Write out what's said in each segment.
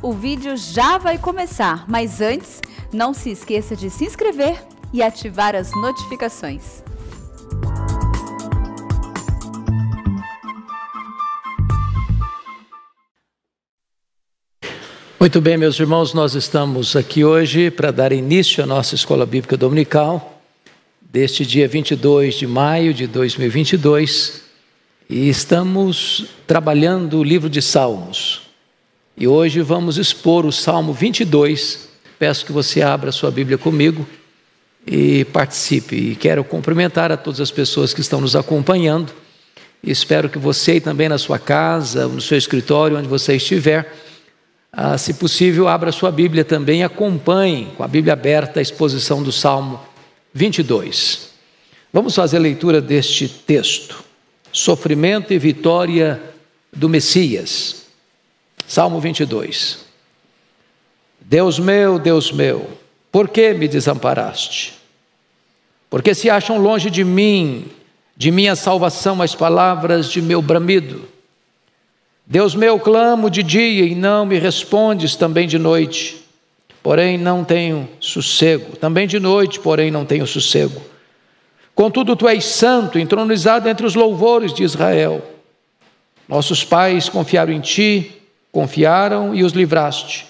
o vídeo já vai começar, mas antes, não se esqueça de se inscrever e ativar as notificações. Muito bem, meus irmãos, nós estamos aqui hoje para dar início à nossa Escola Bíblica Dominical, deste dia 22 de maio de 2022, e estamos trabalhando o livro de Salmos. E hoje vamos expor o Salmo 22. Peço que você abra a sua Bíblia comigo e participe. E quero cumprimentar a todas as pessoas que estão nos acompanhando. E espero que você também na sua casa, no seu escritório, onde você estiver, se possível, abra a sua Bíblia também e acompanhe com a Bíblia aberta a exposição do Salmo 22. Vamos fazer a leitura deste texto. Sofrimento e vitória do Messias. Salmo 22. Deus meu, por que me desamparaste? Porque se acham longe de mim, de minha salvação, as palavras de meu bramido. Deus meu, clamo de dia e não me respondes, também de noite, porém não tenho sossego. Também de noite, porém não tenho sossego. Contudo, tu és santo, entronizado entre os louvores de Israel. Nossos pais confiaram em ti, confiaram e os livraste.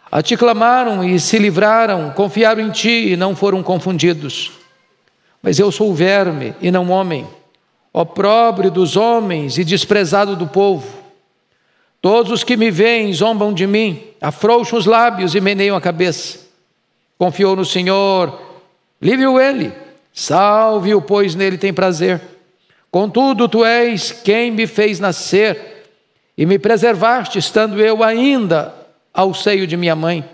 A ti clamaram e se livraram, confiaram em ti e não foram confundidos. Mas eu sou verme e não homem, opróbrio dos homens e desprezado do povo. Todos os que me veem zombam de mim, afrouxam os lábios e meneiam a cabeça. Confiou no Senhor, livre-o ele, salve-o, pois nele tem prazer. Contudo, tu és quem me fez nascer e me preservaste, estando eu ainda ao seio de minha mãe.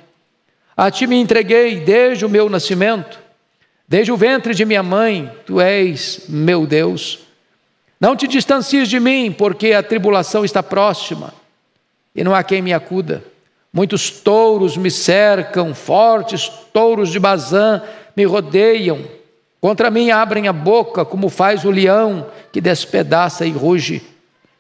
A ti me entreguei desde o meu nascimento, desde o ventre de minha mãe, tu és meu Deus. Não te distancies de mim, porque a tribulação está próxima e não há quem me acuda. Muitos touros me cercam, fortes touros de Bazã me rodeiam. Contra mim abrem a boca, como faz o leão que despedaça e ruge.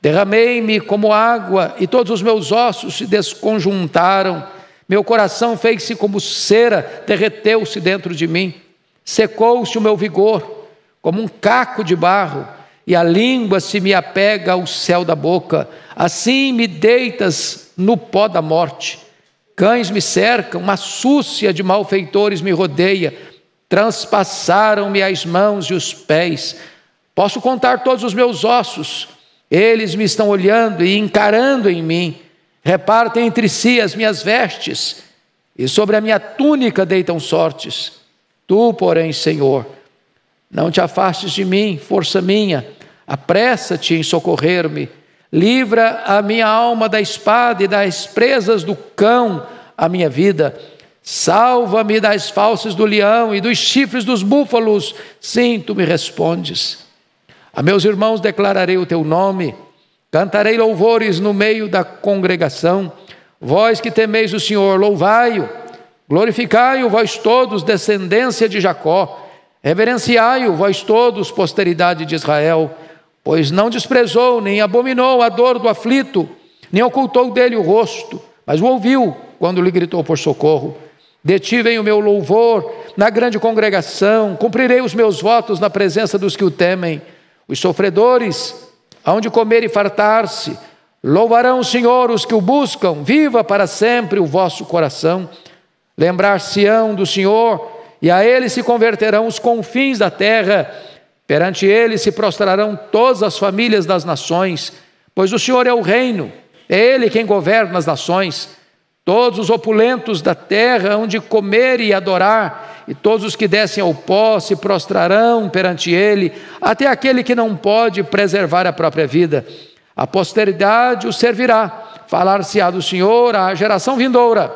Derramei-me como água e todos os meus ossos se desconjuntaram. Meu coração fez-se como cera, derreteu-se dentro de mim. Secou-se o meu vigor, como um caco de barro, e a língua se me apega ao céu da boca. Assim me deitas no pó da morte. Cães me cercam, uma súcia de malfeitores me rodeia. Transpassaram-me as mãos e os pés. Posso contar todos os meus ossos. Eles me estão olhando e encarando em mim. Repartem entre si as minhas vestes, e sobre a minha túnica deitam sortes. Tu, porém, Senhor, não te afastes de mim, força minha. Apressa-te em socorrer-me. Livra a minha alma da espada e das presas do cão a minha vida. Salva-me das fauces do leão e dos chifres dos búfalos. Sim, tu me respondes. A meus irmãos declararei o teu nome. Cantarei louvores no meio da congregação. Vós que temeis o Senhor, louvai-o. Glorificai-o, vós todos, descendência de Jacó. Reverenciai-o, vós todos, posteridade de Israel. Pois não desprezou, nem abominou a dor do aflito, nem ocultou dele o rosto, mas o ouviu quando lhe gritou por socorro. De ti vem o meu louvor na grande congregação, cumprirei os meus votos na presença dos que o temem. Os sofredores hão de comer e fartar-se, louvarão o Senhor os que o buscam, viva para sempre o vosso coração. Lembrar-se-ão do Senhor, e a ele se converterão os confins da terra. Perante ele se prostrarão todas as famílias das nações, pois o Senhor é o reino, é ele quem governa as nações. Todos os opulentos da terra hão de comer e adorar, e todos os que descem ao pó se prostrarão perante ele, até aquele que não pode preservar a própria vida. A posteridade o servirá, falar-se-á do Senhor à geração vindoura,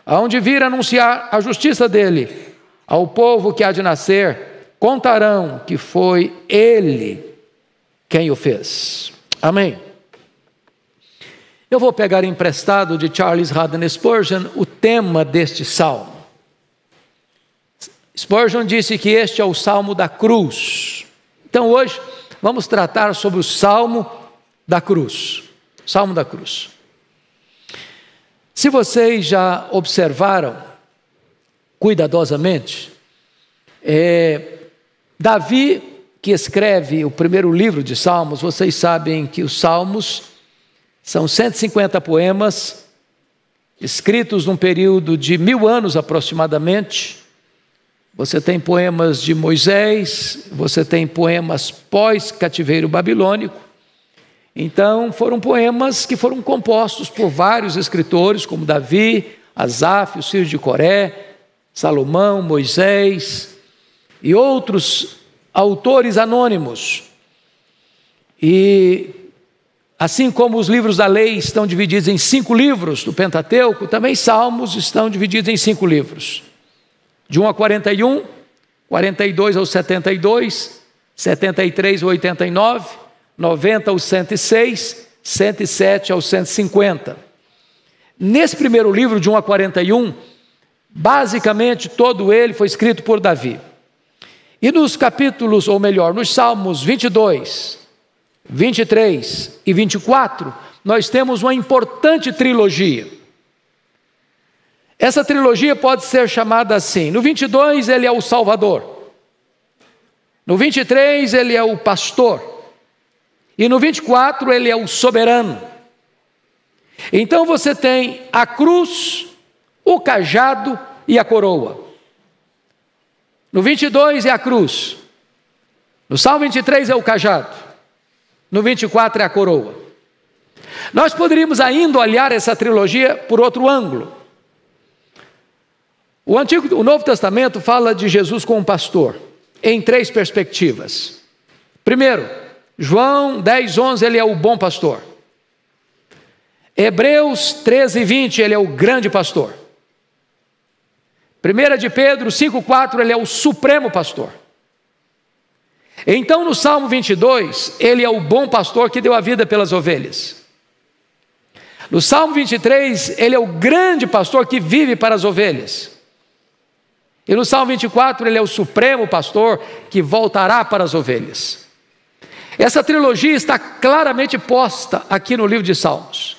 aonde vir anunciar a justiça dele. Ao povo que há de nascer, contarão que foi ele quem o fez. Amém. Eu vou pegar emprestado de Charles Haddon Spurgeon o tema deste salmo. Spurgeon disse que este é o salmo da cruz. Então hoje vamos tratar sobre o salmo da cruz. Salmo da cruz. Se vocês já observaram cuidadosamente, Davi, que escreve o primeiro livro de Salmos, vocês sabem que os Salmos são 150 poemas, escritos num período de 1000 anos aproximadamente. Você tem poemas de Moisés, você tem poemas pós-cativeiro babilônico. Então, foram poemas que foram compostos por vários escritores, como Davi, Asaf, os filhos de Coré, Salomão, Moisés e outros autores anônimos. E assim como os livros da lei estão divididos em 5 livros do Pentateuco, também Salmos estão divididos em 5 livros. De 1 a 41, 42 ao 72, 73 ao 89, 90 ao 106, 107 ao 150. Nesse primeiro livro, de 1 a 41, basicamente todo ele foi escrito por Davi. E nos capítulos, ou melhor, nos Salmos 22, 23 e 24, nós temos uma importante trilogia. Essa trilogia pode ser chamada assim: no 22 ele é o Salvador, no 23 ele é o pastor, e no 24 ele é o soberano. Então você tem a cruz, o cajado e a coroa. No 22 é a cruz, no Salmo 23 é o cajado, no 24 é a coroa. Nós poderíamos ainda olhar essa trilogia por outro ângulo. O Novo Testamento fala de Jesus como pastor, em 3 perspectivas. Primeiro, João 10:11, ele é o bom pastor. Hebreus 13:20, ele é o grande pastor. 1 de Pedro 5:4, ele é o supremo pastor. Então no Salmo 22, ele é o bom pastor que deu a vida pelas ovelhas. No Salmo 23, ele é o grande pastor que vive para as ovelhas. E no Salmo 24, ele é o supremo pastor que voltará para as ovelhas. Essa trilogia está claramente posta aqui no livro de Salmos.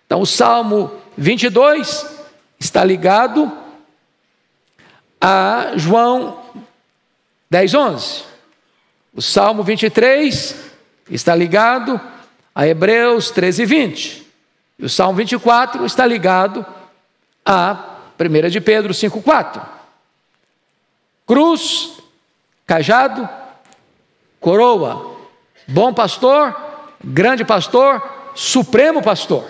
Então o Salmo 22 está ligado a João 10:11. O Salmo 23 está ligado a Hebreus 13:20. E o Salmo 24 está ligado a 1 de Pedro 5:4. Cruz, cajado, coroa, bom pastor, grande pastor, supremo pastor.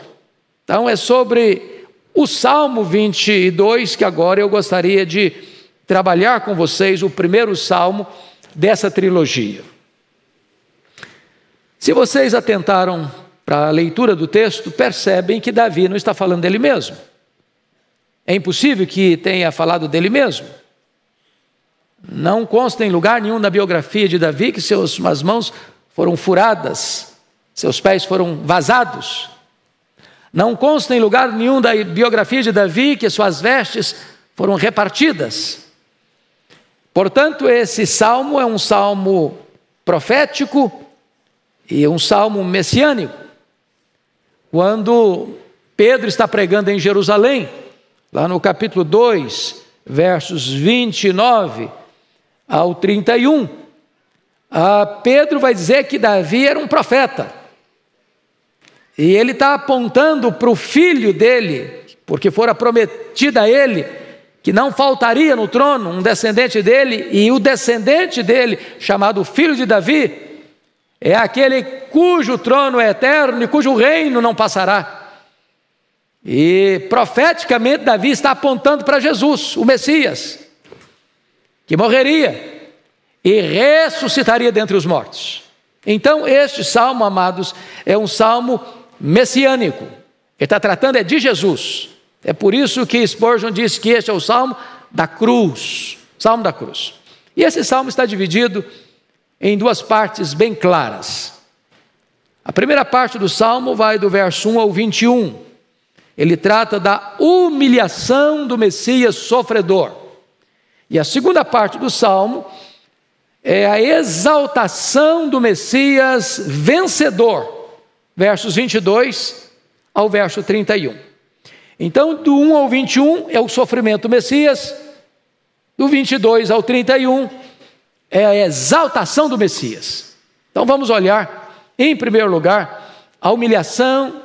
Então é sobre o Salmo 22 que agora eu gostaria de trabalhar com vocês, o primeiro salmo dessa trilogia. Se vocês atentaram para a leitura do texto, percebem que Davi não está falando dele mesmo. É impossível que tenha falado dele mesmo. Não consta em lugar nenhum na biografia de Davi que suas mãos foram furadas, seus pés foram vazados. Não consta em lugar nenhum da biografia de Davi que suas vestes foram repartidas. Portanto, esse salmo é um salmo profético e um salmo messiânico. Quando Pedro está pregando em Jerusalém, lá no capítulo 2, versos 29 ao 31, Pedro vai dizer que Davi era um profeta. E ele está apontando para o filho dele, porque fora prometida a ele que não faltaria no trono um descendente dele, e o descendente dele, chamado filho de Davi, é aquele cujo trono é eterno e cujo reino não passará. E profeticamente Davi está apontando para Jesus, o Messias, que morreria e ressuscitaria dentre os mortos. Então este salmo, amados, é um salmo messiânico. Ele está tratando de Jesus. É por isso que Spurgeon diz que este é o salmo da cruz, salmo da cruz. E esse salmo está dividido em 2 partes bem claras. A primeira parte do salmo vai do verso 1 ao 21. Ele trata da humilhação do Messias sofredor. E a segunda parte do salmo é a exaltação do Messias vencedor, versos 22 ao verso 31. Então, do 1 ao 21 é o sofrimento do Messias, do 22 ao 31 é a exaltação do Messias. Então vamos olhar, em primeiro lugar, a humilhação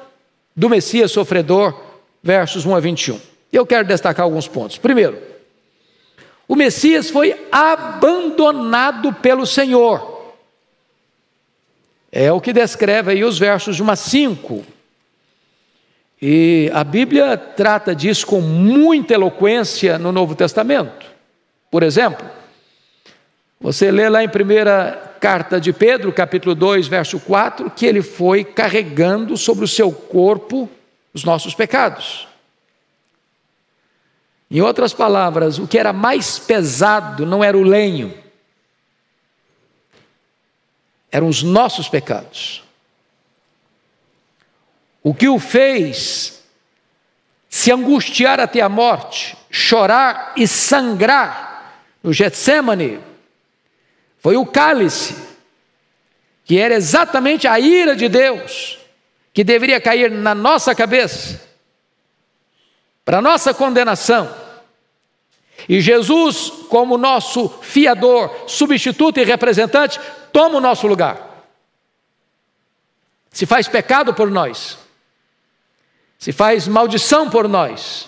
do Messias sofredor, versos 1 a 21. Eu quero destacar alguns pontos. Primeiro, o Messias foi abandonado pelo Senhor. É o que descreve aí os versos de 1 a 5. E a Bíblia trata disso com muita eloquência no Novo Testamento. Por exemplo, você lê lá em primeira carta de Pedro, capítulo 2, verso 4, que ele foi carregando sobre o seu corpo os nossos pecados. Em outras palavras, o que era mais pesado não era o lenho, eram os nossos pecados. O que o fez se angustiar até a morte, chorar e sangrar no Getsêmani, foi o cálice, que era exatamente a ira de Deus, que deveria cair na nossa cabeça, para nossa condenação. E Jesus, como nosso fiador, substituto e representante, toma o nosso lugar. Se faz pecado por nós, se faz maldição por nós.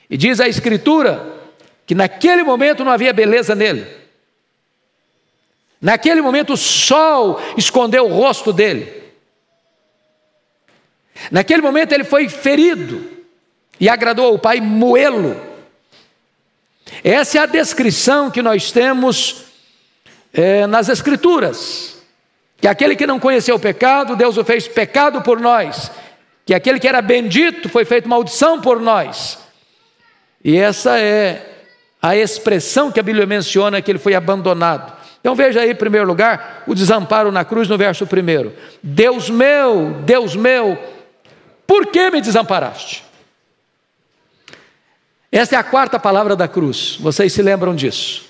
E diz a Escritura que naquele momento não havia beleza nele. Naquele momento o sol escondeu o rosto dele. Naquele momento ele foi ferido e agradou ao Pai moê-lo. Essa é a descrição que nós temos nas Escrituras. Que aquele que não conheceu o pecado, Deus o fez pecado por nós. Que aquele que era bendito foi feito maldição por nós. E essa é a expressão que a Bíblia menciona, que ele foi abandonado. Então veja aí, em primeiro lugar, o desamparo na cruz no verso 1. Deus meu, por que me desamparaste? Esta é a quarta palavra da cruz, vocês se lembram disso.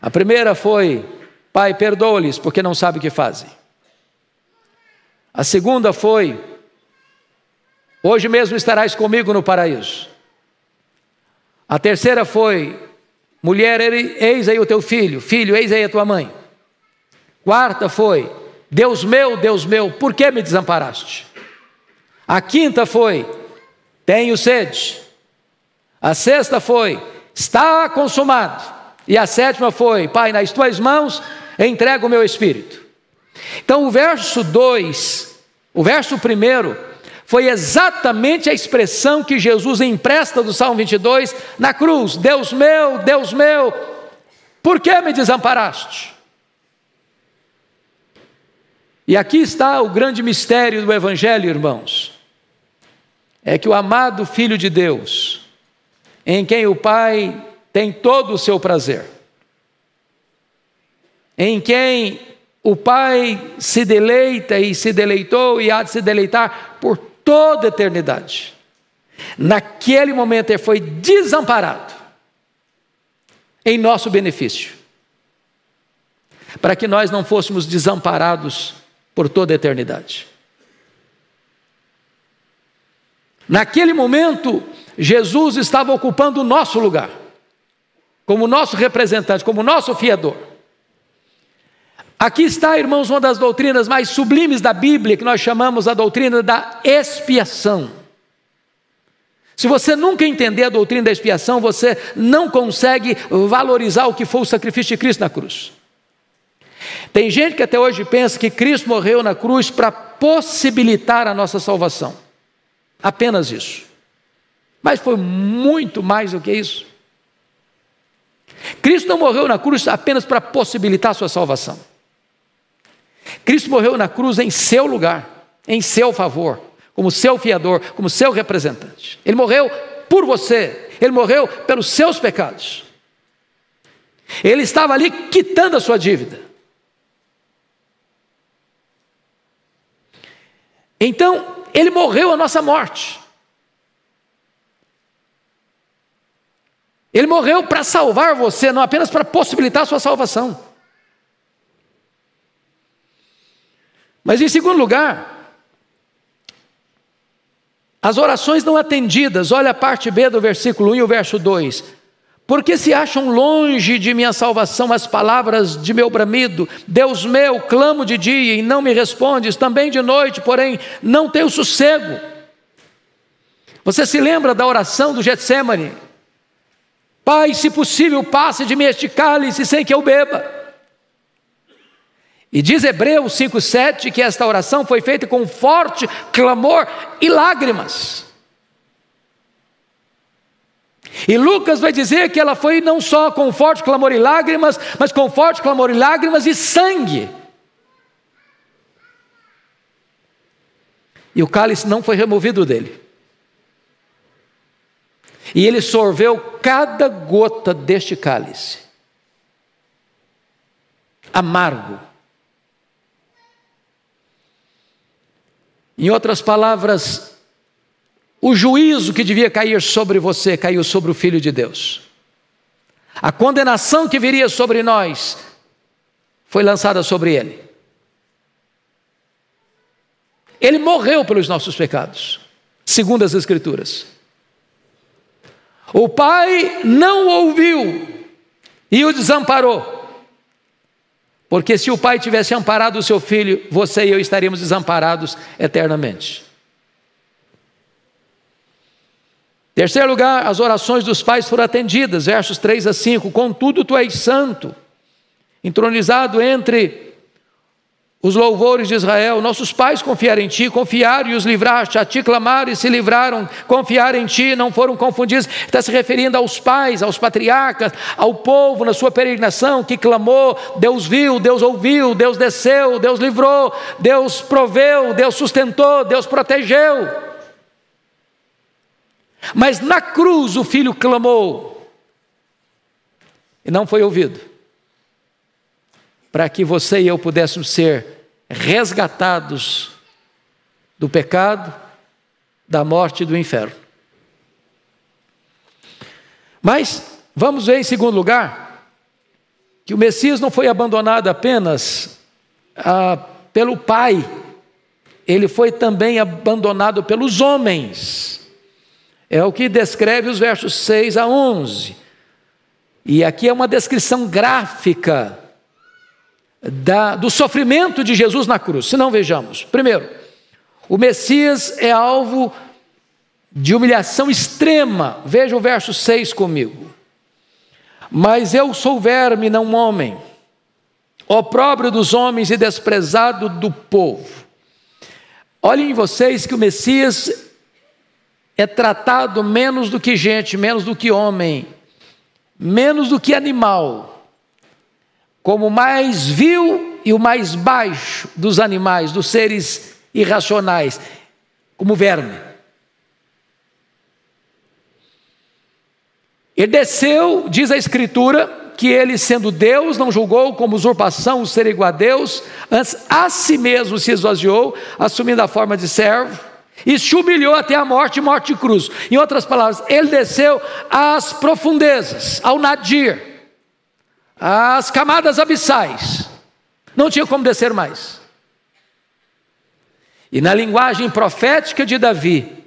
A primeira foi, Pai, perdoa-lhes, porque não sabem o que fazem. A segunda foi, hoje mesmo estarás comigo no paraíso. A terceira foi, mulher, eis aí o teu filho, filho, eis aí a tua mãe. Quarta foi, Deus meu, por que me desamparaste? A quinta foi, tenho sede. A sexta foi, está consumado. E a sétima foi, Pai, nas tuas mãos entrego o meu espírito. Então o verso 2, o verso 1 foi exatamente a expressão que Jesus empresta do Salmo 22 na cruz. Deus meu, por que me desamparaste? E aqui está o grande mistério do Evangelho, irmãos. É que o amado Filho de Deus, em quem o Pai tem todo o seu prazer, em quem o Pai se deleita e se deleitou e há de se deleitar por toda a eternidade. Naquele momento ele foi desamparado em nosso benefício, para que nós não fôssemos desamparados por toda a eternidade. Naquele momento, Jesus estava ocupando o nosso lugar, como nosso representante, como nosso fiador. Aqui está, irmãos, uma das doutrinas mais sublimes da Bíblia, que nós chamamos a doutrina da expiação. Se você nunca entender a doutrina da expiação, você não consegue valorizar o que foi o sacrifício de Cristo na cruz. Tem gente que até hoje pensa que Cristo morreu na cruz para possibilitar a nossa salvação. Apenas isso. Mas foi muito mais do que isso. Cristo não morreu na cruz apenas para possibilitar a sua salvação. Cristo morreu na cruz em seu lugar, em seu favor, como seu fiador, como seu representante. Ele morreu por você, ele morreu pelos seus pecados. Ele estava ali quitando a sua dívida. Então, ele morreu a nossa morte. Ele morreu para salvar você, não apenas para possibilitar a sua salvação. Mas em segundo lugar, as orações não atendidas, olha a parte B do versículo 1 e o verso 2. Porque se acham longe de minha salvação as palavras de meu bramido, Deus meu, clamo de dia e não me respondes, também de noite, porém não tenho sossego. Você se lembra da oração do Getsêmani? Pai, se possível, passe de mim este cálice sem que eu beba. E diz Hebreus 5,7 que esta oração foi feita com forte clamor e lágrimas. E Lucas vai dizer que ela foi não só com forte clamor e lágrimas, mas com forte clamor e lágrimas e sangue. E o cálice não foi removido dele. E ele sorveu cada gota deste cálice. Amargo. Em outras palavras, o juízo que devia cair sobre você, caiu sobre o Filho de Deus. A condenação que viria sobre nós, foi lançada sobre ele. Ele morreu pelos nossos pecados, segundo as Escrituras. O Pai não o ouviu e o desamparou. Porque se o Pai tivesse amparado o seu Filho, você e eu estaríamos desamparados eternamente. Terceiro lugar, as orações dos pais foram atendidas, versos 3 a 5. Contudo, tu és santo, entronizado entre os louvores de Israel. Nossos pais confiaram em ti, confiaram e os livraste. A ti clamaram e se livraram, confiaram em ti, não foram confundidos. Está se referindo aos pais, aos patriarcas, ao povo na sua peregrinação que clamou. Deus viu, Deus ouviu, Deus desceu, Deus livrou, Deus proveu, Deus sustentou, Deus protegeu. Mas na cruz o filho clamou e não foi ouvido, para que você e eu pudéssemos ser resgatados do pecado, da morte e do inferno. Mas vamos ver em segundo lugar, que o Messias não foi abandonado apenas pelo Pai, ele foi também abandonado pelos homens. É o que descreve os versos 6 a 11. E aqui é uma descrição gráfica do sofrimento de Jesus na cruz. Se não, vejamos. Primeiro, o Messias é alvo de humilhação extrema. Veja o verso 6 comigo. Mas eu sou verme, não homem, opróbrio dos homens e desprezado do povo. Olhem vocês que o Messias é tratado menos do que gente, menos do que homem, menos do que animal, como o mais vil e o mais baixo dos animais, dos seres irracionais, como verme. Ele desceu, diz a Escritura, que ele, sendo Deus, não julgou como usurpação o ser igual a Deus, antes a si mesmo se esvaziou, assumindo a forma de servo, e se humilhou até a morte e morte de cruz. Em outras palavras, ele desceu às profundezas, ao nadir, às camadas abissais. Não tinha como descer mais. E na linguagem profética de Davi,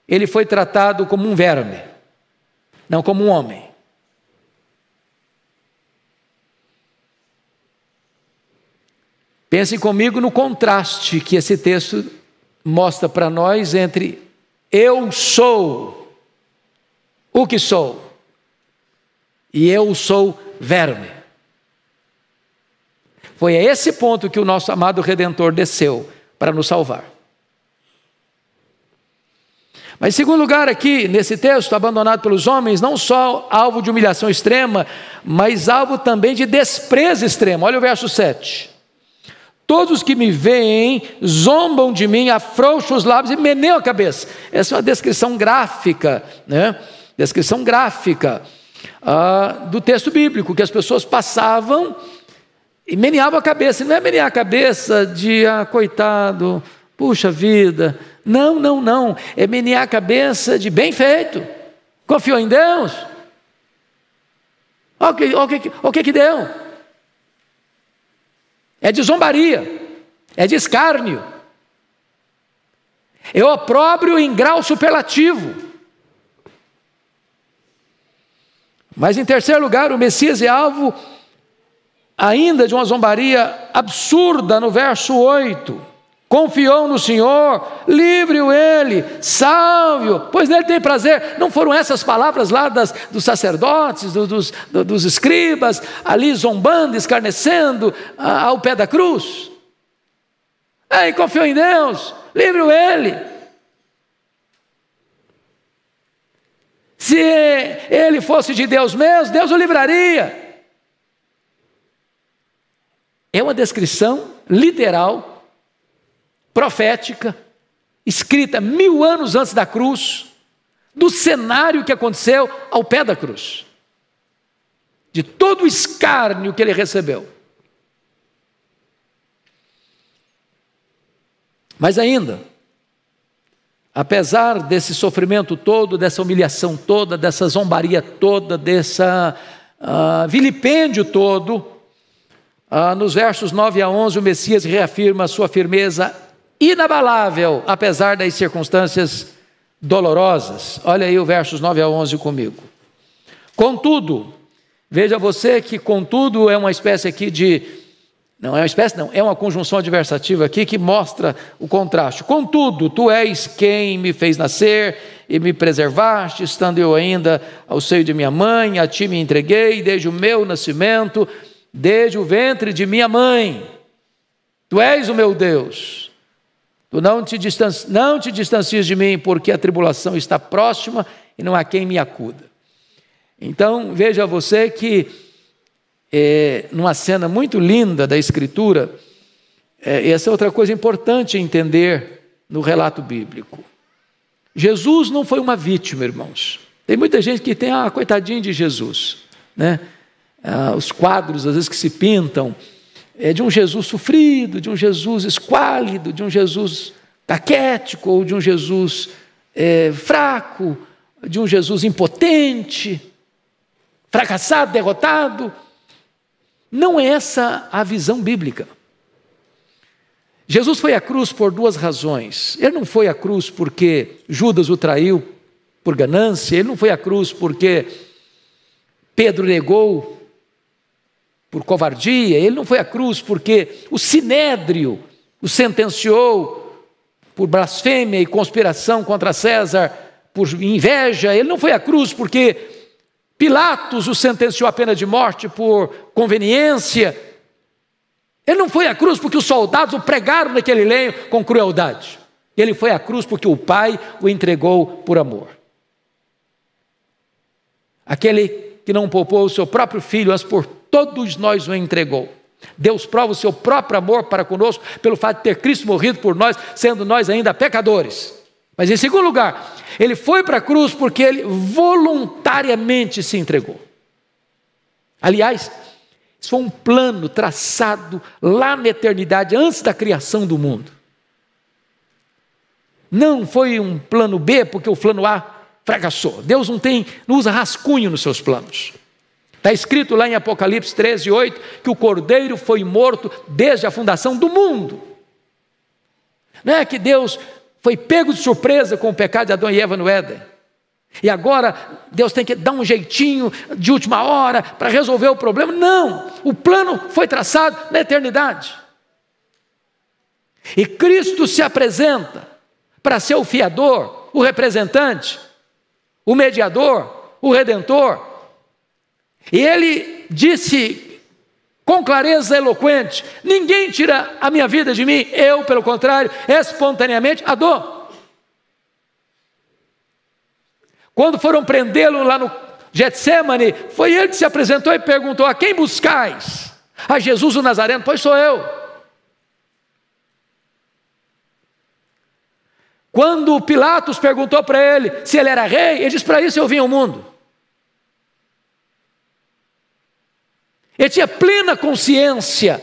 ele foi tratado como um verme, não como um homem. Pensem comigo no contraste que esse texto mostra para nós entre eu sou o que sou e eu sou verme. Foi a esse ponto que o nosso amado Redentor desceu para nos salvar. Mas em segundo lugar aqui, nesse texto, abandonado pelos homens, não só alvo de humilhação extrema, mas alvo também de desprezo extremo. Olha o verso 7. Todos que me veem zombam de mim, afrouxam os lábios e meneiam a cabeça. Essa é uma descrição gráfica, né? Descrição gráfica do texto bíblico, que as pessoas passavam e meneavam a cabeça. Não é menear a cabeça de, coitado, puxa vida. Não, não, não. É menear a cabeça de bem feito. Confiou em Deus? O que deu? É de zombaria, é de escárnio. É opróbrio em grau superlativo. Mas em terceiro lugar, o Messias é alvo ainda de uma zombaria absurda no verso 8. Confiou no Senhor, livre-o ele, salve-o, pois nele tem prazer. Não foram essas palavras lá dos sacerdotes, dos escribas, ali zombando, escarnecendo ao pé da cruz? Ei, confiou em Deus, livre-o ele. Se ele fosse de Deus mesmo, Deus o livraria. É uma descrição literal, profética, escrita 1000 anos antes da cruz, do cenário que aconteceu ao pé da cruz, de todo o escárnio que ele recebeu. Mas ainda, apesar desse sofrimento todo, dessa humilhação toda, dessa zombaria toda, dessa vilipêndio todo, nos versos 9 a 11, o Messias reafirma a sua firmeza inabalável, apesar das circunstâncias dolorosas. Olha aí os versos 9 a 11 comigo. Contudo, veja você que contudo é uma espécie aqui de... Não é uma espécie, não, é uma conjunção adversativa aqui que mostra o contraste. Contudo, tu és quem me fez nascer e me preservaste, estando eu ainda ao seio de minha mãe, a ti me entreguei desde o meu nascimento, desde o ventre de minha mãe. Tu és o meu Deus. Tu não te distancies de mim, porque a tribulação está próxima e não há quem me acuda. Então, veja você que, numa cena muito linda da Escritura, essa é outra coisa importante entender no relato bíblico. Jesus não foi uma vítima, irmãos. Tem muita gente que tem, coitadinho de Jesus, né? Os quadros, às vezes, que se pintam, de um Jesus sofrido, de um Jesus esquálido, de um Jesus caquético, ou de um Jesus fraco, de um Jesus impotente, fracassado, derrotado. Não é essa a visão bíblica. Jesus foi à cruz por duas razões. Ele não foi à cruz porque Judas o traiu por ganância, ele não foi à cruz porque Pedro negou por covardia, ele não foi à cruz porque o Sinédrio o sentenciou por blasfêmia e conspiração contra César, por inveja. Ele não foi à cruz porque Pilatos o sentenciou à pena de morte por conveniência. Ele não foi à cruz porque os soldados o pregaram naquele lenho com crueldade. Ele foi à cruz porque o Pai o entregou por amor. Aquele que não poupou o seu próprio filho, mas por todos nós o entregou. Deus prova o seu próprio amor para conosco pelo fato de ter Cristo morrido por nós, sendo nós ainda pecadores. Mas em segundo lugar, ele foi para a cruz porque ele voluntariamente se entregou. Aliás, isso foi um plano traçado lá na eternidade, antes da criação do mundo. Não foi um plano B porque o plano A fracassou. Deus não usa rascunho nos seus planos. Está escrito lá em Apocalipse 13, 8, que o Cordeiro foi morto desde a fundação do mundo. Não é que Deus foi pego de surpresa com o pecado de Adão e Eva no Éden. E agora Deus tem que dar um jeitinho de última hora para resolver o problema. Não, o plano foi traçado na eternidade. E Cristo se apresenta para ser o fiador, o representante, o mediador, o redentor. E ele disse com clareza eloquente: ninguém tira a minha vida de mim, eu, pelo contrário, espontaneamente a dou. Quando foram prendê-lo lá no Getsemane, foi ele que se apresentou e perguntou: a quem buscais? A Jesus o Nazareno. Pois sou eu. Quando Pilatos perguntou para ele se ele era rei, ele disse: para isso eu vim ao mundo. Ele tinha plena consciência,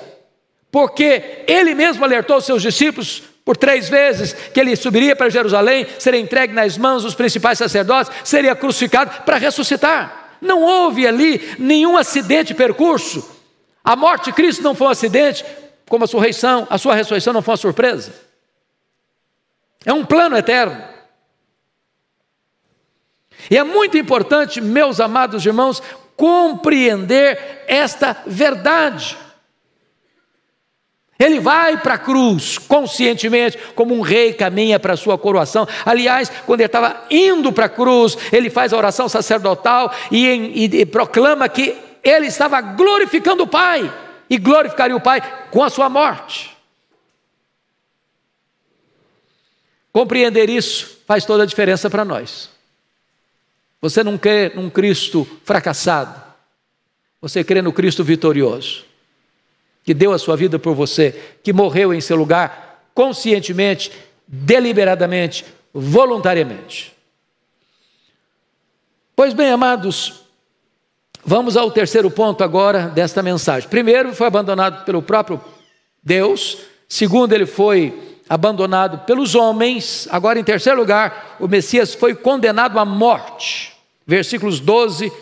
porque ele mesmo alertou os seus discípulos por 3 vezes que ele subiria para Jerusalém, seria entregue nas mãos dos principais sacerdotes, seria crucificado para ressuscitar. Não houve ali nenhum acidente de percurso. A morte de Cristo não foi um acidente, como a sua ressurreição não foi uma surpresa. É um plano eterno. E é muito importante, meus amados irmãos, compreender esta verdade. Ele vai para a cruz conscientemente, como um rei caminha para a sua coroação. Aliás, quando ele estava indo para a cruz, ele faz a oração sacerdotal e proclama que ele estava glorificando o Pai, e glorificaria o Pai com a sua morte. Compreender isso faz toda a diferença para nós. Você não crê num Cristo fracassado, você crê no Cristo vitorioso, que deu a sua vida por você, que morreu em seu lugar, conscientemente, deliberadamente, voluntariamente. Pois bem, amados, vamos ao terceiro ponto agora desta mensagem. Primeiro, foi abandonado pelo próprio Deus. Segundo, ele foi abandonado pelos homens. Agora, em terceiro lugar, o Messias foi condenado à morte. Versículos 12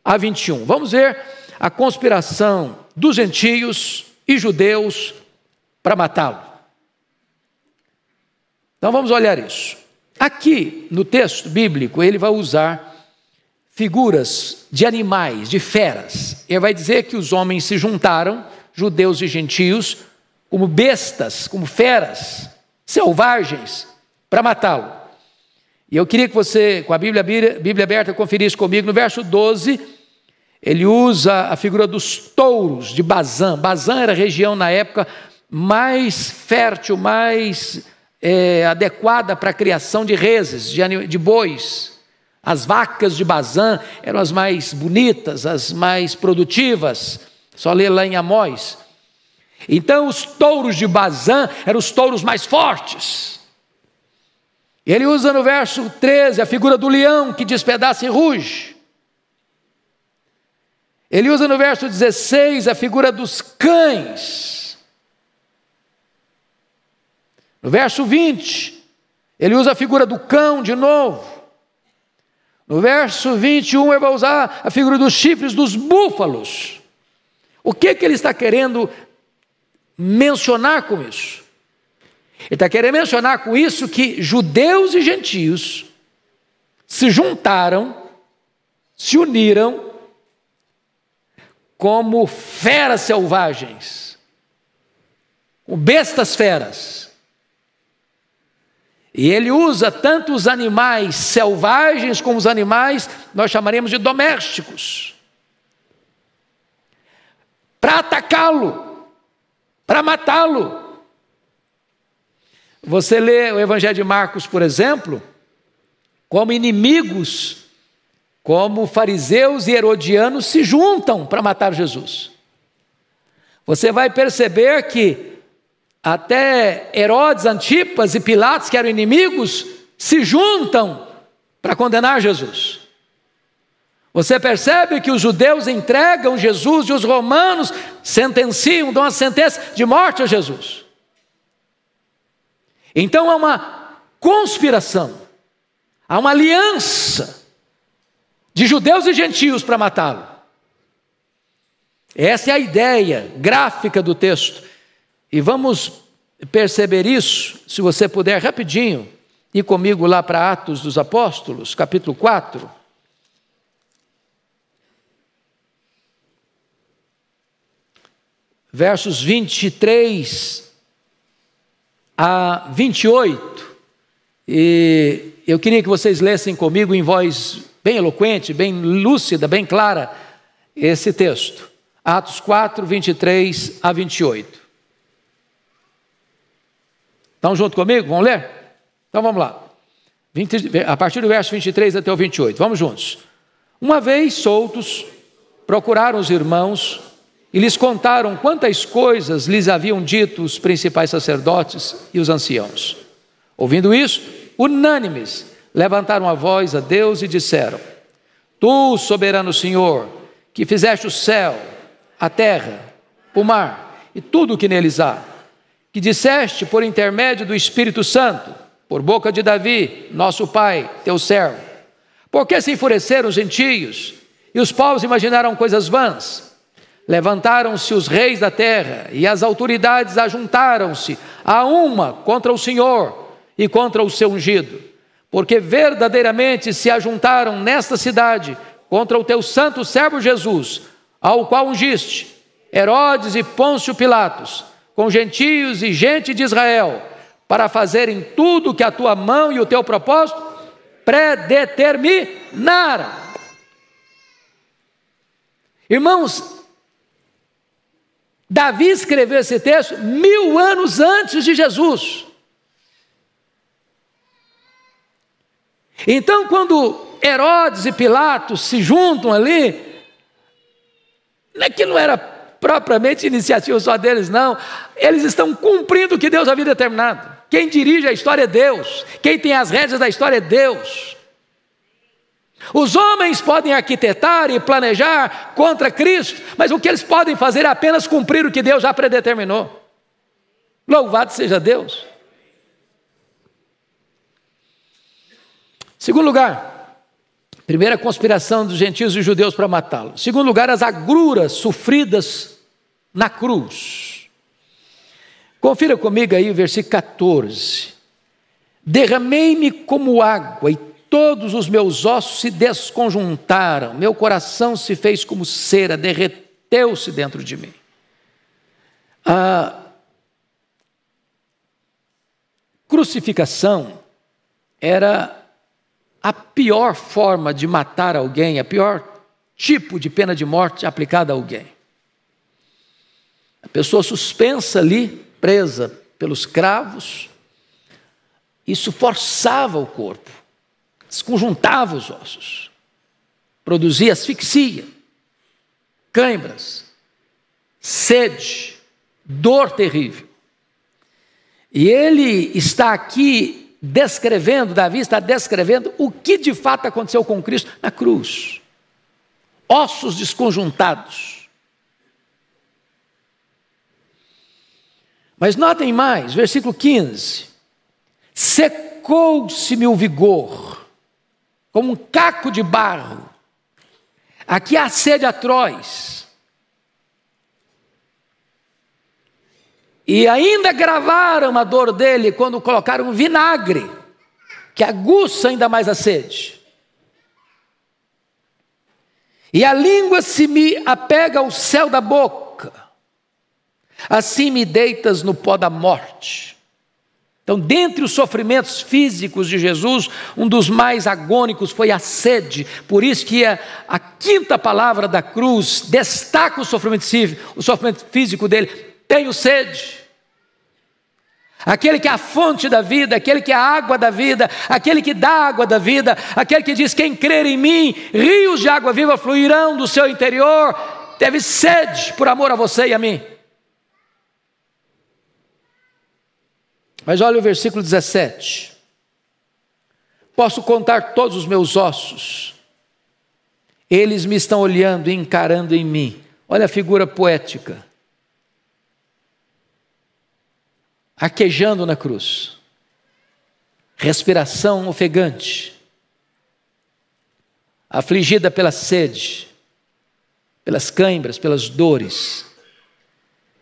a 21. Vamos ver a conspiração dos gentios e judeus para matá-lo. Então vamos olhar isso. Aqui no texto bíblico ele vai usar figuras de animais, de feras. Ele vai dizer que os homens se juntaram, judeus e gentios, como bestas, como feras, selvagens, para matá-lo. E eu queria que você, com a Bíblia aberta, conferisse comigo no verso 12. Ele usa a figura dos touros de Bazã. Bazã era a região na época mais fértil, mais adequada para a criação de reses, de bois. As vacas de Bazã eram as mais bonitas, as mais produtivas. Só ler lá em Amós. Então os touros de Bazã eram os touros mais fortes. Ele usa no verso 13 a figura do leão que despedaça e ruge. Ele usa no verso 16 a figura dos cães. No verso 20, ele usa a figura do cão de novo. No verso 21, ele vai usar a figura dos chifres dos búfalos. O que ele está querendo mencionar com isso? Ele está querendo mencionar com isso que judeus e gentios se juntaram, se uniram, como feras selvagens, como bestas feras. E ele usa tanto os animais selvagens como os animais, nós chamaremos de domésticos, para atacá-lo, para matá-lo. Você lê o Evangelho de Marcos, por exemplo, como inimigos, como fariseus e herodianos se juntam para matar Jesus. Você vai perceber que até Herodes, Antipas e Pilatos, que eram inimigos, se juntam para condenar Jesus. Você percebe que os judeus entregam Jesus e os romanos sentenciam, dão a sentença de morte a Jesus. Então há uma conspiração, há uma aliança de judeus e gentios para matá-lo. Essa é a ideia gráfica do texto. E vamos perceber isso, se você puder rapidinho, ir comigo lá para Atos dos Apóstolos, capítulo 4. Versos 23 a 28. E eu queria que vocês lessem comigo em voz bem eloquente, bem lúcida, bem clara, esse texto. Atos 4, 23 a 28. Estão junto comigo? Vamos ler? Então vamos lá. A partir do verso 23 até o 28. Vamos juntos. Uma vez soltos, procuraram os irmãos e lhes contaram quantas coisas lhes haviam dito os principais sacerdotes e os anciãos. Ouvindo isso, unânimes, levantaram a voz a Deus e disseram: Tu, soberano Senhor, que fizeste o céu, a terra, o mar e tudo o que neles há, que disseste por intermédio do Espírito Santo, por boca de Davi, nosso pai, teu servo, por que se enfureceram os gentios e os povos imaginaram coisas vãs? Levantaram-se os reis da terra e as autoridades ajuntaram-se a uma contra o Senhor e contra o seu ungido, porque verdadeiramente se ajuntaram nesta cidade contra o teu santo servo Jesus, ao qual ungiste Herodes e Pôncio Pilatos, com gentios e gente de Israel, para fazerem tudo que a tua mão e o teu propósito predeterminaram. Irmãos, Davi escreveu esse texto 1000 anos antes de Jesus. Então, quando Herodes e Pilatos se juntam ali, não é que não era propriamente iniciativa só deles, não. Eles estão cumprindo o que Deus havia determinado. Quem dirige a história é Deus. Quem tem as rédeas da história é Deus. Os homens podem arquitetar e planejar contra Cristo, mas o que eles podem fazer é apenas cumprir o que Deus já predeterminou. Louvado seja Deus. Segundo lugar, primeira conspiração dos gentios e judeus para matá-lo. Segundo lugar, as agruras sofridas na cruz. Confira comigo aí o versículo 14. Derramei-me como água e todos os meus ossos se desconjuntaram, meu coração se fez como cera, derreteu-se dentro de mim. A crucificação era a pior forma de matar alguém, a pior tipo de pena de morte aplicada a alguém. A pessoa suspensa ali, presa pelos cravos, isso forçava o corpo, desconjuntava os ossos, produzia asfixia, cãibras, sede, dor terrível. E ele está aqui descrevendo, Davi está descrevendo o que de fato aconteceu com Cristo na cruz. Ossos desconjuntados. Mas notem mais, versículo 15. Secou-se-me o vigor, como um caco de barro. Aqui há sede atroz. E ainda gravaram a dor dele quando colocaram vinagre, que aguça ainda mais a sede. E a língua se me apega ao céu da boca, assim me deitas no pó da morte. Então, dentre os sofrimentos físicos de Jesus, um dos mais agônicos foi a sede. Por isso que a quinta palavra da cruz destaca o sofrimento físico dele. Tenho sede. Aquele que é a fonte da vida, aquele que é a água da vida, aquele que dá a água da vida, aquele que diz: quem crer em mim, rios de água viva fluirão do seu interior, teve sede por amor a você e a mim. Mas olha o versículo 17. Posso contar todos os meus ossos, eles me estão olhando e encarando em mim. Olha a figura poética. Arquejando na cruz, respiração ofegante, afligida pela sede, pelas cãibras, pelas dores.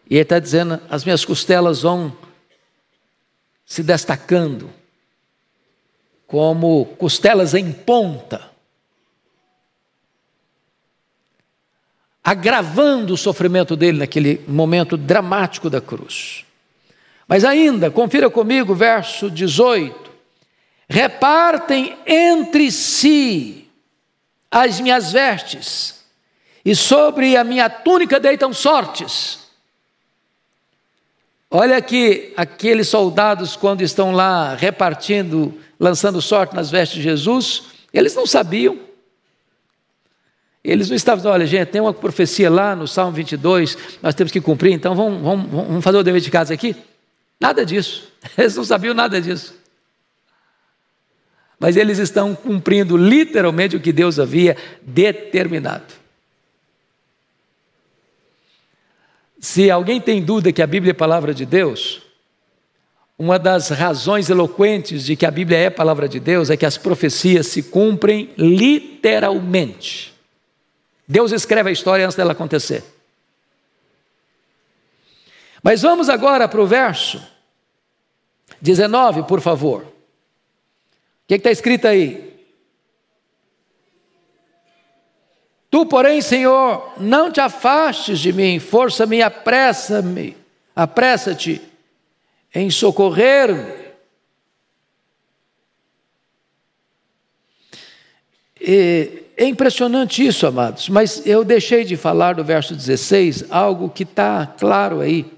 E ele está dizendo: as minhas costelas vão se destacando, como costelas em ponta, agravando o sofrimento dele naquele momento dramático da cruz. Mas ainda, confira comigo o verso 18. Repartem entre si as minhas vestes, e sobre a minha túnica deitam sortes. Olha que aqueles soldados, quando estão lá repartindo, lançando sorte nas vestes de Jesus, eles não sabiam. Eles não estavam dizendo: olha gente, tem uma profecia lá no Salmo 22, nós temos que cumprir, então vamos fazer o dever de casa aqui. Nada disso, eles não sabiam nada disso. Mas eles estão cumprindo literalmente o que Deus havia determinado. Se alguém tem dúvida que a Bíblia é a palavra de Deus, uma das razões eloquentes de que a Bíblia é a palavra de Deus é que as profecias se cumprem literalmente. Deus escreve a história antes dela acontecer. Mas vamos agora para o verso 19, por favor. O que está escrito aí? Tu, porém, Senhor, não te afastes de mim, força-me, apressa-te em socorrer-me. É impressionante isso, amados, mas eu deixei de falar do verso 16, algo que está claro aí,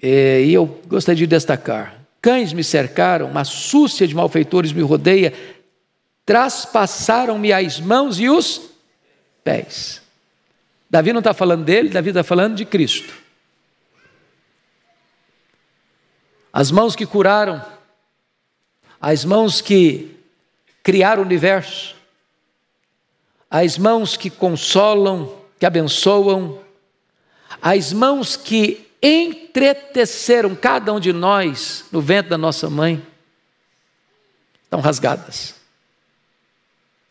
e eu gostaria de destacar. Cães me cercaram, uma súcia de malfeitores me rodeia, traspassaram-me as mãos e os pés. Davi não está falando dele, Davi está falando de Cristo. As mãos que curaram, as mãos que criaram o universo, as mãos que consolam, que abençoam, as mãos que entreteceram cada um de nós no ventre da nossa mãe, estão rasgadas,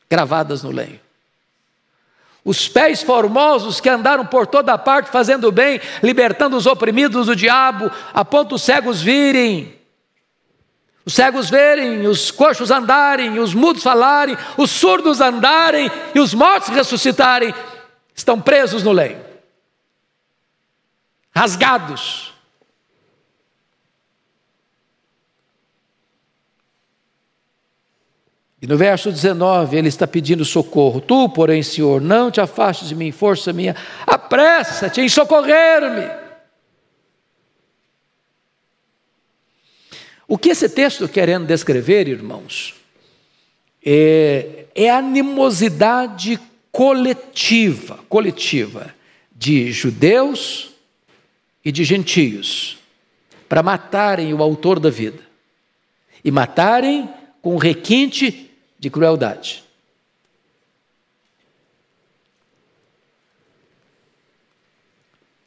cravadas no lenho. Os pés formosos que andaram por toda parte fazendo bem, libertando os oprimidos do diabo, a ponto os cegos virem, os cegos verem, os coxos andarem, os mudos falarem, os surdos andarem e os mortos ressuscitarem, estão presos no lenho, rasgados. E no verso 19 ele está pedindo socorro. Tu, porém, Senhor, não te afastes de mim, força minha, apressa-te em socorrer-me. O que esse texto querendo descrever, irmãos, é a animosidade coletiva de judeus e de gentios para matarem o autor da vida e matarem com requinte de crueldade.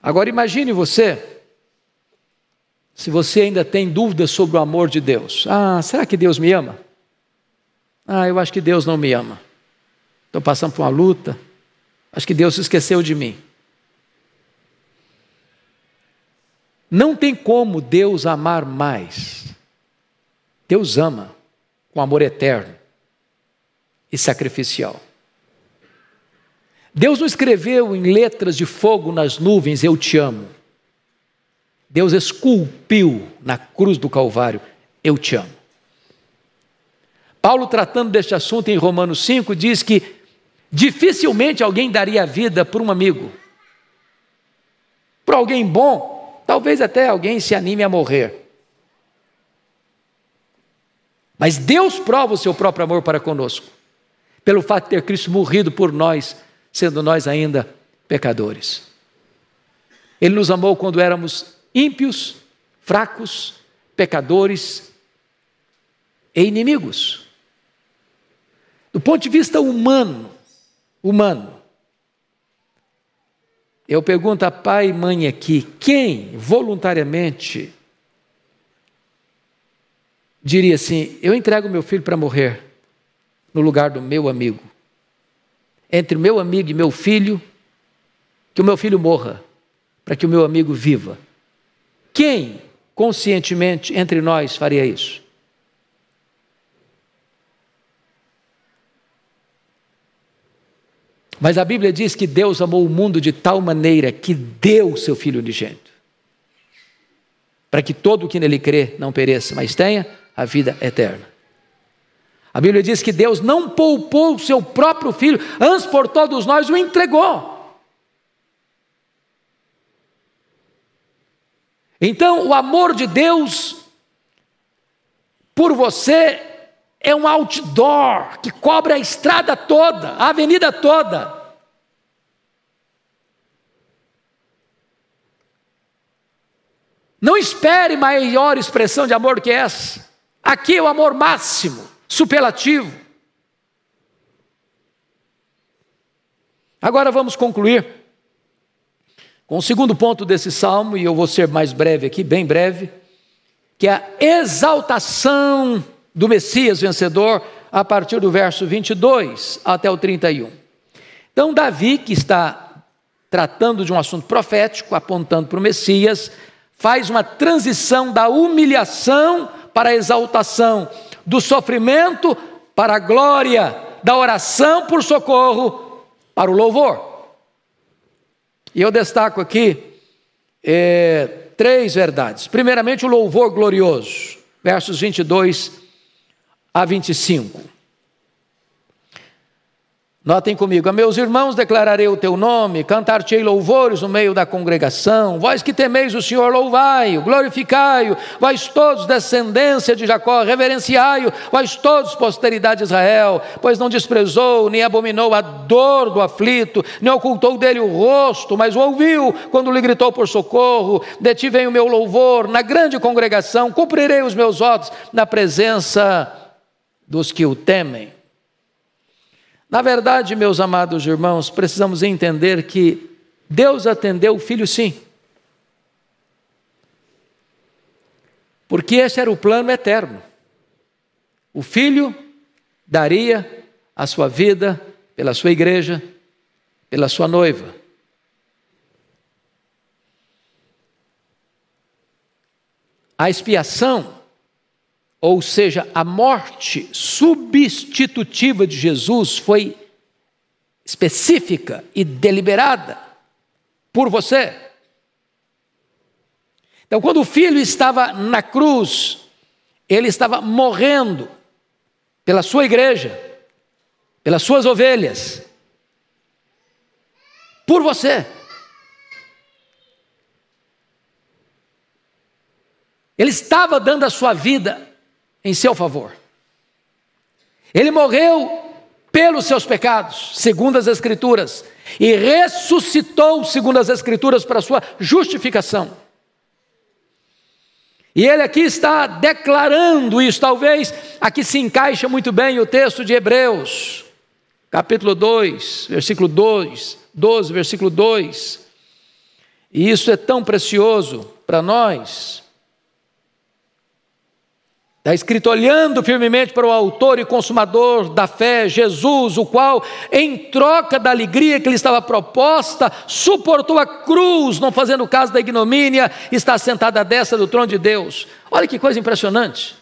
Agora imagine você, se você ainda tem dúvidas sobre o amor de Deus. Será que Deus me ama? Eu acho que Deus não me ama. Estou passando por uma luta, acho que Deus se esqueceu de mim. Não tem como Deus amar mais. Deus ama com amor eterno e sacrificial. Deus não escreveu em letras de fogo nas nuvens, eu te amo. Deus esculpiu na cruz do Calvário, eu te amo. Paulo, tratando deste assunto em Romanos 5, diz que dificilmente alguém daria a vida por um amigo. Por alguém bom, talvez até alguém se anime a morrer. Mas Deus prova o seu próprio amor para conosco, pelo fato de ter Cristo morrido por nós, sendo nós ainda pecadores. Ele nos amou quando éramos ímpios, fracos, pecadores e inimigos. Do ponto de vista humano, eu pergunto a pai e mãe aqui, quem voluntariamente diria assim, eu entrego meu filho para morrer no lugar do meu amigo? Entre o meu amigo e meu filho, que o meu filho morra, para que o meu amigo viva. Quem, conscientemente, entre nós faria isso? Mas a Bíblia diz que Deus amou o mundo de tal maneira que deu o seu Filho unigênito, para que todo o que nele crê não pereça, mas tenha a vida eterna. A Bíblia diz que Deus não poupou o seu próprio Filho, antes por todos nós o entregou. Então, o amor de Deus por você é um outdoor que cobre a estrada toda, a avenida toda. Não espere maior expressão de amor que essa. Aqui é o amor máximo, superlativo. Agora vamos concluir com o segundo ponto desse salmo, e eu vou ser mais breve aqui, bem breve, que é a exaltação do Messias vencedor, a partir do verso 22 até o 31. Então Davi, que está tratando de um assunto profético, apontando para o Messias, faz uma transição da humilhação para a exaltação, do sofrimento para a glória, da oração por socorro para o louvor. E eu destaco aqui 3 verdades. Primeiramente, o louvor glorioso, versos 22 a 25. Notem comigo: a meus irmãos declararei o teu nome, cantar-te-ei louvores no meio da congregação. Vós que temeis o Senhor, louvai-o, glorificai-o. Vós todos, descendência de Jacó, reverenciai-o. Vós todos, posteridade de Israel, pois não desprezou, nem abominou a dor do aflito, nem ocultou dele o rosto, mas o ouviu quando lhe gritou por socorro. De ti vem o meu louvor, na grande congregação, cumprirei os meus votos na presença dos que o temem. Na verdade, meus amados irmãos, precisamos entender que Deus atendeu o filho sim. Porque esse era o plano eterno. O filho daria a sua vida pela sua igreja, pela sua noiva. A expiação, ou seja, a morte substitutiva de Jesus, foi específica e deliberada por você. Então, quando o filho estava na cruz, ele estava morrendo pela sua igreja, pelas suas ovelhas, por você. Ele estava dando a sua vida em seu favor. Ele morreu pelos seus pecados, segundo as Escrituras, e ressuscitou, segundo as Escrituras, para a sua justificação. E ele aqui está declarando isso. Talvez aqui se encaixa muito bem o texto de Hebreus, capítulo 2, versículo 12, versículo 2. E isso é tão precioso para nós. Está escrito: olhando firmemente para o autor e consumador da fé, Jesus, o qual, em troca da alegria que lhe estava proposta, suportou a cruz, não fazendo caso da ignomínia, está sentado à destra do trono de Deus. Olha que coisa impressionante.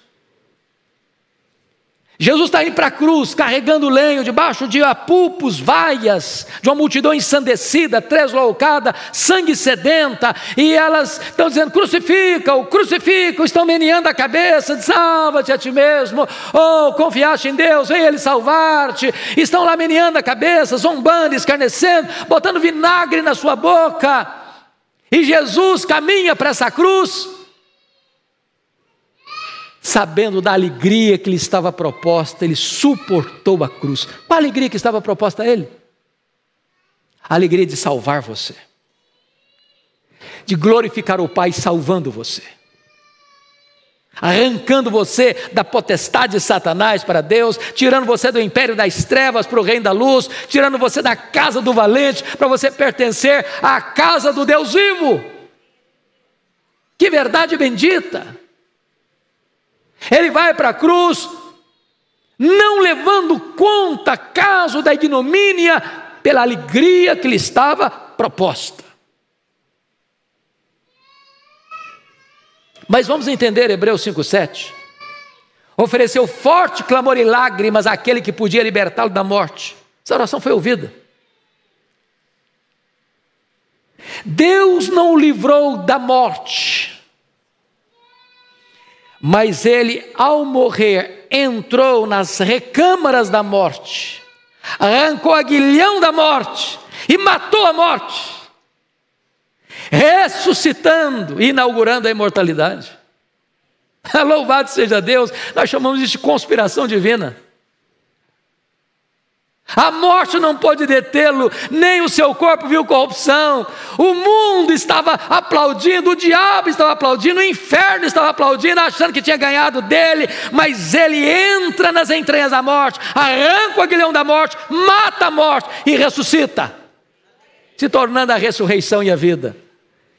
Jesus está indo para a cruz, carregando lenho, debaixo de apulpos, vaias, de uma multidão ensandecida, tresloucada, sangue sedenta, e elas estão dizendo: crucifica-o, crucifica-o, estão meneando a cabeça, salva-te a ti mesmo, oh, confiaste em Deus, vem Ele salvar-te. Estão lá meneando a cabeça, zombando, escarnecendo, botando vinagre na sua boca, e Jesus caminha para essa cruz, sabendo da alegria que lhe estava proposta, ele suportou a cruz. Qual a alegria que estava proposta a ele? A alegria de salvar você, de glorificar o Pai salvando você, arrancando você da potestade de Satanás para Deus, tirando você do império das trevas para o reino da luz, tirando você da casa do valente para você pertencer à casa do Deus vivo. Que verdade bendita! Ele vai para a cruz, não levando conta, caso da ignomínia, pela alegria que lhe estava proposta. Mas vamos entender Hebreus 5,7. Ofereceu forte clamor e lágrimas àquele que podia libertá-lo da morte. Essa oração foi ouvida. Deus não o livrou da morte, mas ele, ao morrer, entrou nas recâmaras da morte, arrancou o aguilhão da morte e matou a morte, ressuscitando e inaugurando a imortalidade. Louvado seja Deus! Nós chamamos isso de conspiração divina. A morte não pôde detê-lo, nem o seu corpo viu corrupção. O mundo estava aplaudindo, o diabo estava aplaudindo, o inferno estava aplaudindo, achando que tinha ganhado dele. Mas ele entra nas entranhas da morte, arranca o aguilhão da morte, mata a morte e ressuscita, se tornando a ressurreição e a vida.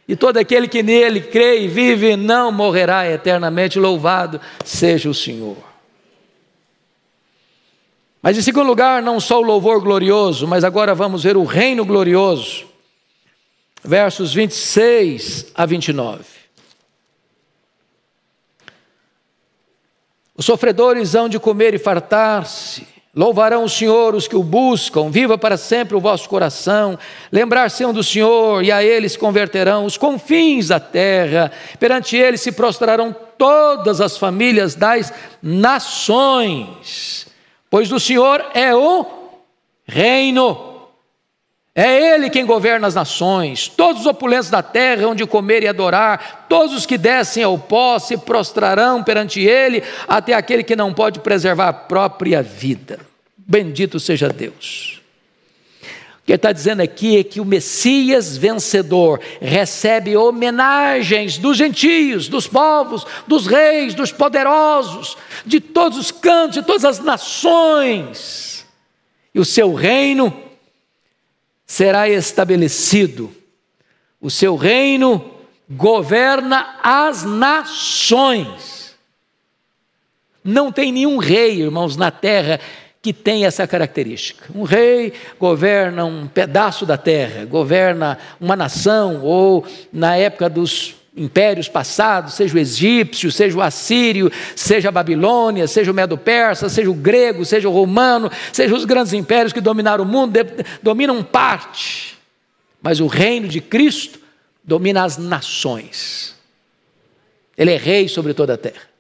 E todo aquele que nele crê e vive não morrerá eternamente. Louvado seja o Senhor. Mas em segundo lugar, não só o louvor glorioso, mas agora vamos ver o reino glorioso. Versos 26 a 29. Os sofredores hão de comer e fartar-se. Louvarão o Senhor os que o buscam. Viva para sempre o vosso coração. Lembrar-se-ão do Senhor e a Ele se converterão os confins da terra. Perante Ele se prostrarão todas as famílias das nações. Pois do Senhor é o reino. É Ele quem governa as nações. Todos os opulentos da terra hão de comer e adorar. Todos os que descem ao pó se prostrarão perante Ele, até aquele que não pode preservar a própria vida. Bendito seja Deus. O que ele está dizendo aqui é que o Messias vencedor recebe homenagens dos gentios, dos povos, dos reis, dos poderosos, de todos os cantos, de todas as nações. E o seu reino será estabelecido. O seu reino governa as nações. Não tem nenhum rei, irmãos, na terra que tem essa característica. Um rei governa um pedaço da terra, governa uma nação, ou na época dos impérios passados, seja o egípcio, seja o assírio, seja a Babilônia, seja o Medo-Persa, seja o grego, seja o romano, seja os grandes impérios que dominaram o mundo, dominam parte. Mas o reino de Cristo domina as nações. Ele é rei sobre toda a terra.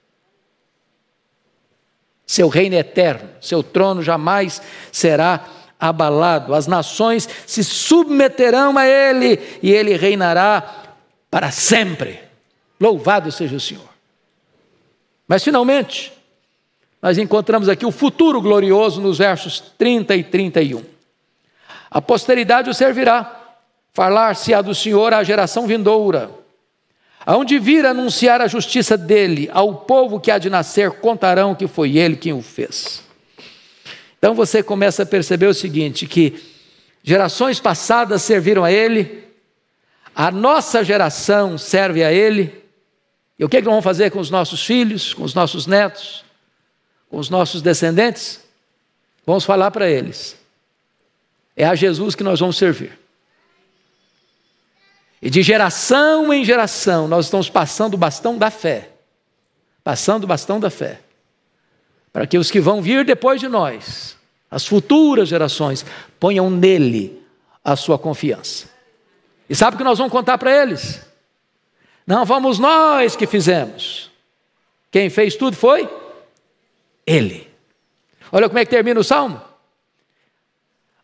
Seu reino é eterno, seu trono jamais será abalado. As nações se submeterão a Ele e Ele reinará para sempre. Louvado seja o Senhor. Mas finalmente, nós encontramos aqui o futuro glorioso nos versos 30 e 31. A posteridade o servirá, falar-se-á do Senhor à geração vindoura. Aonde vir anunciar a justiça dele, ao povo que há de nascer, contarão que foi ele quem o fez. Então você começa a perceber o seguinte, que gerações passadas serviram a ele, a nossa geração serve a ele, e o que nós vamos fazer com os nossos filhos, com os nossos netos, com os nossos descendentes? Vamos falar para eles, é a Jesus que nós vamos servir. E de geração em geração, nós estamos passando o bastão da fé. Passando o bastão da fé. Para que os que vão vir depois de nós, as futuras gerações, ponham nele a sua confiança. E sabe o que nós vamos contar para eles? Não fomos nós que fizemos. Quem fez tudo foi Ele. Olha como é que termina o Salmo.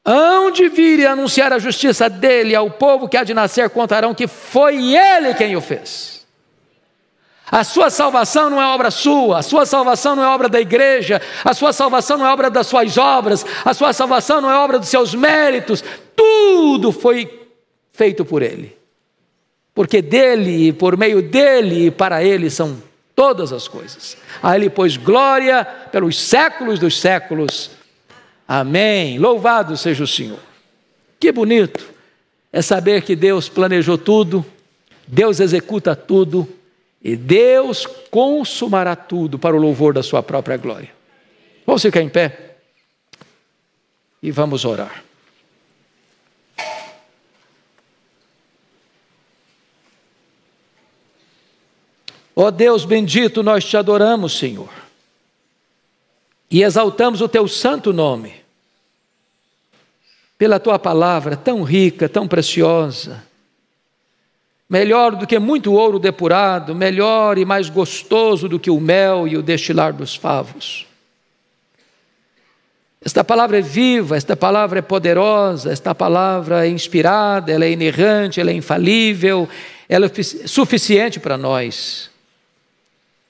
Hão de vir e anunciar a justiça dele ao povo que há de nascer, contarão que foi ele quem o fez. A sua salvação não é obra sua, a sua salvação não é obra da igreja, a sua salvação não é obra das suas obras, a sua salvação não é obra dos seus méritos, tudo foi feito por ele. Porque dele, e por meio dele e para ele são todas as coisas. A ele pois glória pelos séculos dos séculos. Amém. Louvado seja o Senhor. Que bonito é saber que Deus planejou tudo, Deus executa tudo e Deus consumará tudo para o louvor da sua própria glória. Vamos ficar em pé e vamos orar. Ó Deus bendito, nós te adoramos, Senhor, e exaltamos o teu santo nome, pela tua palavra tão rica, tão preciosa, melhor do que muito ouro depurado, melhor e mais gostoso do que o mel e o destilar dos favos. Esta palavra é viva, esta palavra é poderosa, esta palavra é inspirada, ela é inerrante, ela é infalível, ela é suficiente para nós.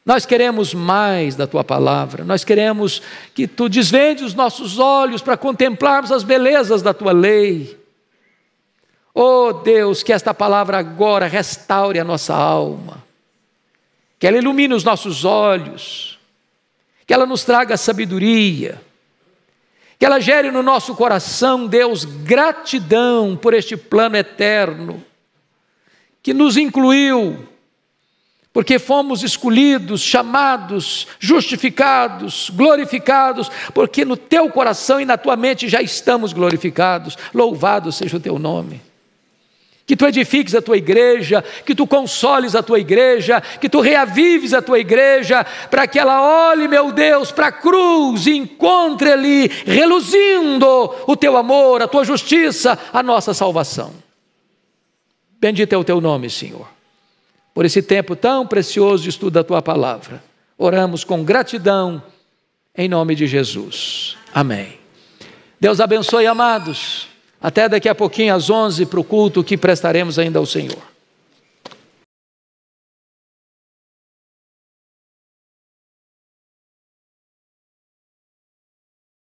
Nós queremos mais da tua palavra, nós queremos que tu desvende os nossos olhos para contemplarmos as belezas da tua lei. Oh Deus, que esta palavra agora restaure a nossa alma, que ela ilumine os nossos olhos, que ela nos traga sabedoria, que ela gere no nosso coração, Deus, gratidão por este plano eterno, que nos incluiu, porque fomos escolhidos, chamados, justificados, glorificados, porque no teu coração e na tua mente já estamos glorificados. Louvado seja o teu nome. que Tu edifiques a Tua igreja, que Tu consoles a Tua igreja, que Tu reavives a Tua igreja, para que ela olhe, meu Deus, para a cruz e encontre ali, reluzindo o Teu amor, a Tua justiça, a nossa salvação. Bendito é o Teu nome, Senhor, por esse tempo tão precioso de estudo da Tua palavra. Oramos com gratidão, em nome de Jesus. Amém. Deus abençoe, amados. Até daqui a pouquinho, às 11, para o culto que prestaremos ainda ao Senhor.